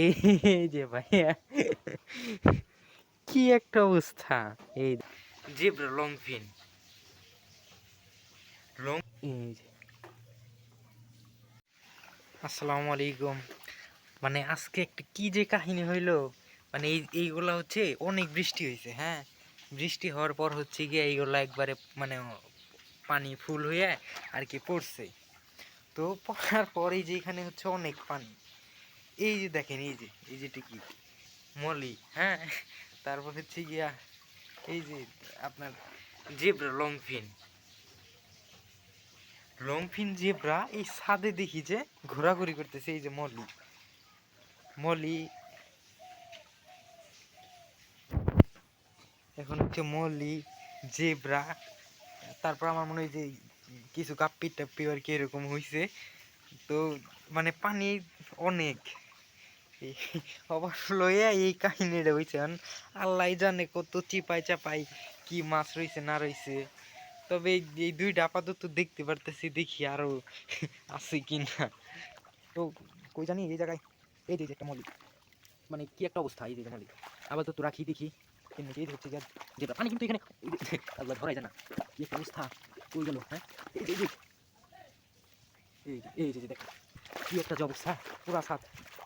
এই যে ভাইয়া কি একটা অবস্থা। এই জেব্রা লং ফিন লং। এই যে আসসালামু আলাইকুম। মানে আজকে একটা কি যে কাহিনী হইলো, মানে এইগুলা হচ্ছে অনেক বৃষ্টি হয়েছে। হ্যাঁ, বৃষ্টি হওয়ার পর হচ্ছে গিয়ে এইগুলা একবারে মানে পানি ফুল হয়ে আর কি পড়ছে। তো পড়ার পরে যে এখানে হচ্ছে অনেক পানি। এই যে দেখেন, এই যে কি মলি। হ্যাঁ, তারপর হচ্ছে গিয়া এই যে আপনার জেব্রা লংফিন জেব্রা এই ছাদে দেখি যে ঘোরাঘুরি করতেছে। এই যে মলি মলি এখন হচ্ছে মলি জেব্রা, তারপর আমার মনে হয় যে কিছু কাপ্পি টাপ্পি আর কি এরকম হয়েছে। তো মানে পানি অনেক অবশ্য লইয়া এই কাহিনীটা হয়েছে। আল্লাহ জানে কত চিপাই চাপাই কি মাছ রয়েছে না রয়েছে। তবে এই দুইটা আপাতত দেখতে পারতেছি, দেখি আরো আছে কিনা। তো কই জানি এই জায়গায় এই যে একটা মল্লিক, মানে কি একটা অবস্থা। এই যে মল্লিক আপাতত রাখি দেখি এমনি। এই হচ্ছে যেটা পানি কিন্তু এখানে আল্লাহ ধরাই যায় না, কি একটা অবস্থা। কই গেল? হ্যাঁ, এই যে এই যে দেখ কি একটা যে অবস্থা, পুরা সাত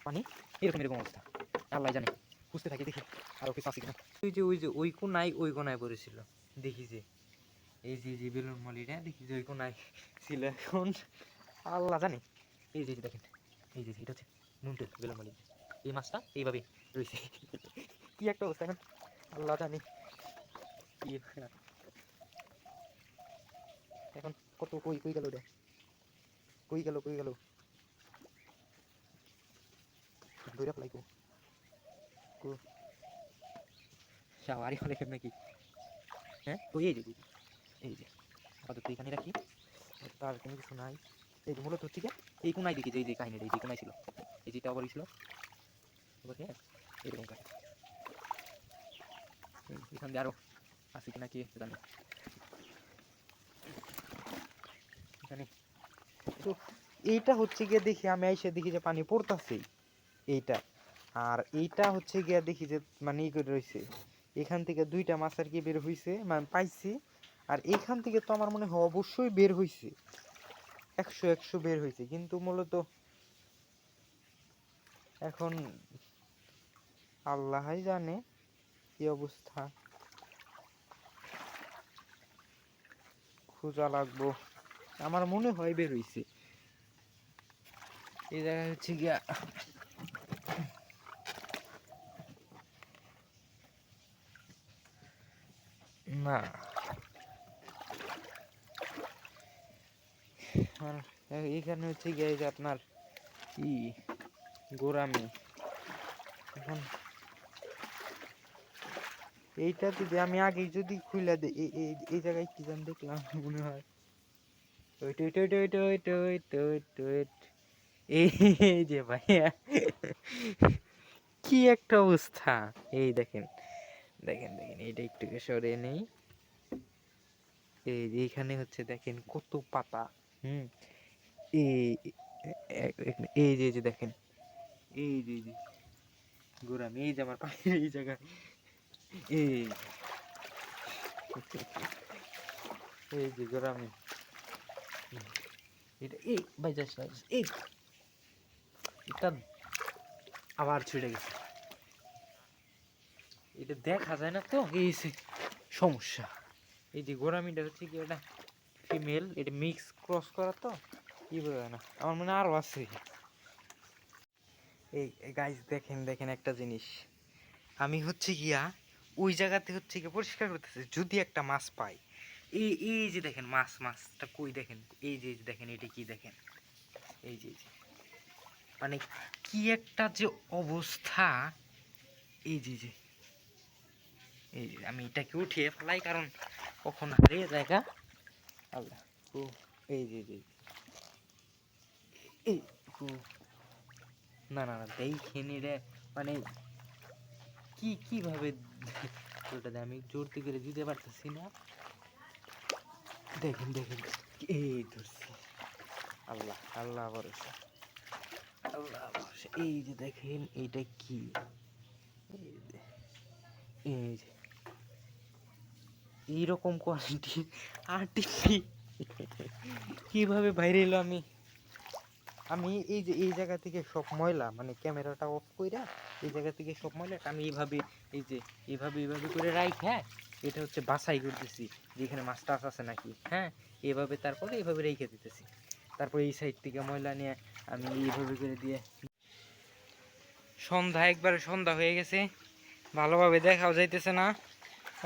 পানি, এরকম অবস্থা। আল্লাহ জানে, খুঁজতে থাকি দেখি আরো কিছু আছে কিনা। ওই কোনায় পড়েছিল দেখি যে এই যে বেলুন মলিটা দেখি যে ওই কোনায় ছিল। এখন আল্লাহ জানে। এই যে দেখেন, এই যে এটা হচ্ছে নুনটেল বেলুন মলি। এই মাছটা এইভাবে রয়েছে। কি একটা অবস্থা এখন আল্লাহ জানে কি। এখন কত কই গেল রে, কই গেল ধরে ফেলাইকো সাওয়ারি হলে নাকি। হ্যাঁ, তো এই যে আপাতত এখানে রাখি, তার কোনো কিছু নাই। এই যে মূলত হচ্ছে কি এই কোনায় দেখি যে এই যে কাহিনীটা এই যে কোনায় ছিল, এই যেটা আবার ছিল হ্যাঁ এরকম কাহিনী। এখান দিয়ে আরো আছে কিনা কি জানি এখানে। তো এইটা হচ্ছে গিয়ে দেখি আমি এসে দেখি যে পানি পড়তাছে এইটা, আর এইটা হচ্ছে গিয়া দেখি যে মানে ই করে রয়েছে। এখান থেকে দুইটা মাছ আর কি বের হয়েছে, মানে পাইছি। আর এইখান থেকে তো আমার মনে হয় অবশ্যই বের হয়েছে, 100 বের হয়েছে। কিন্তু মূলত এখন আল্লাহই জানে কি অবস্থা, খোঁজা লাগবো। আমার মনে হয় বের হয়েছে। এই জায়গায় হচ্ছে গিয়া না, আর এইখানে হচ্ছে গিয়ে যে আপনার ই গোরামি। এখন এইটা যদি আমি আগে যদি খুলে দিই, এই জায়গায় কি জান দেখলাম মনে হয় এই যে ভাইয়া কি একটা অবস্থা। এই দেখেন দেখেন দেখেন, এইটা একটু সরে নেই। এই যে এখানে হচ্ছে দেখেন কত পাতা। হুম, এই এই যে দেখেন, এই যে গোরামি, এই যে আমার পাশে এই জায়গায় এই এই যে গোরামি। এটা এই ভাই যাস না, এই এটা আবার ছুটে গেছে। এটা দেখা যায় না তো, এই সমস্যা। এই যে গোরামিটা হচ্ছে কি, এটা ফিমেল, এটা মিক্স ক্রস করা তো কি বোঝা না। আমার মনে আরো আছে। এই গাইস দেখেন দেখেন একটা জিনিস, আমি হচ্ছে গিয়া ওই জায়গাতে হচ্ছে গিয়ে পরিষ্কার করতেছি যদি একটা মাছ পাই। এই যে দেখেন মাছটা কই দেখেন। এই যে দেখেন, এটা কি দেখেন, এই যে মানে কি একটা যে অবস্থা। এই যে আমি এটাকে উঠিয়ে ফেলাই, কারণ কখন হারিয়ে জায়গা আল্লাহ। ও এই যে এই ও না দেখেনি রে, মানে কিভাবে ওটা আমি জোরতে করে দিতে পারতেছি না। দেখেন দেখেন, এই ধরছি। আল্লাহ ভরসা, আল্লাহ এই যে দেখেন এইটা কি, এই যে এই যে এইরকম কোয়ালিটি আরটিপি কিভাবে বাইরে এলো। আমি আমি এই যে এই জায়গা থেকে সব ময়লা মানে ক্যামেরাটা অফ কইরা এই জায়গা থেকে সব ময়লা আমি এইভাবে এই যে এইভাবে করে রাখ, হ্যাঁ এটা হচ্ছে বাছাই করতেছি যেখানে মাছ টাছ আছে নাকি, হ্যাঁ এভাবে তারপরে এইভাবে রেখে দিতেছি। তারপর এই সাইড থেকে ময়লা নিয়ে আমি এইভাবে করে দিয়ে সন্ধ্যা একবারে সন্ধ্যা হয়ে গেছে, ভালোভাবে দেখাও যাইতেছে না।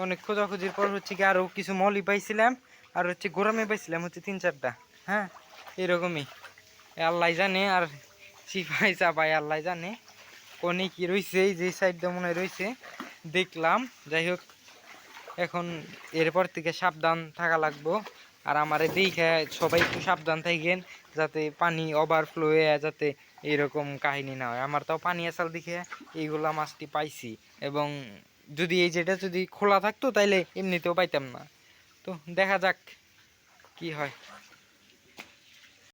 অনেক খোঁজাখুঁজির পর হচ্ছে কি আরও কিছু মলি পাইছিলাম, আর হচ্ছে গোরামে পাইছিলাম হচ্ছে 3-4টা, হ্যাঁ এরকমই আল্লাহ জানে। আর সিপাই চাপাই আল্লাহ জানে কোনে কি রয়েছে, এই যে সাইডটা মনে হয় রয়েছে দেখলাম। যাই হোক এখন এরপর থেকে সাবধান থাকা লাগবো। আর আমারে দেখে সবাই একটু সাবধান থাকেন যাতে পানি ওভারফ্লো হয়ে যাতে এরকম কাহিনী না হয়। আমার তাও পানি আসাল দেখে এইগুলা মাছটি পাইছি, এবং যদি এই যেটা যদি খোলা থাকতো তাইলে এমনিতেও পাইতাম না। তো দেখা যাক কি হয়।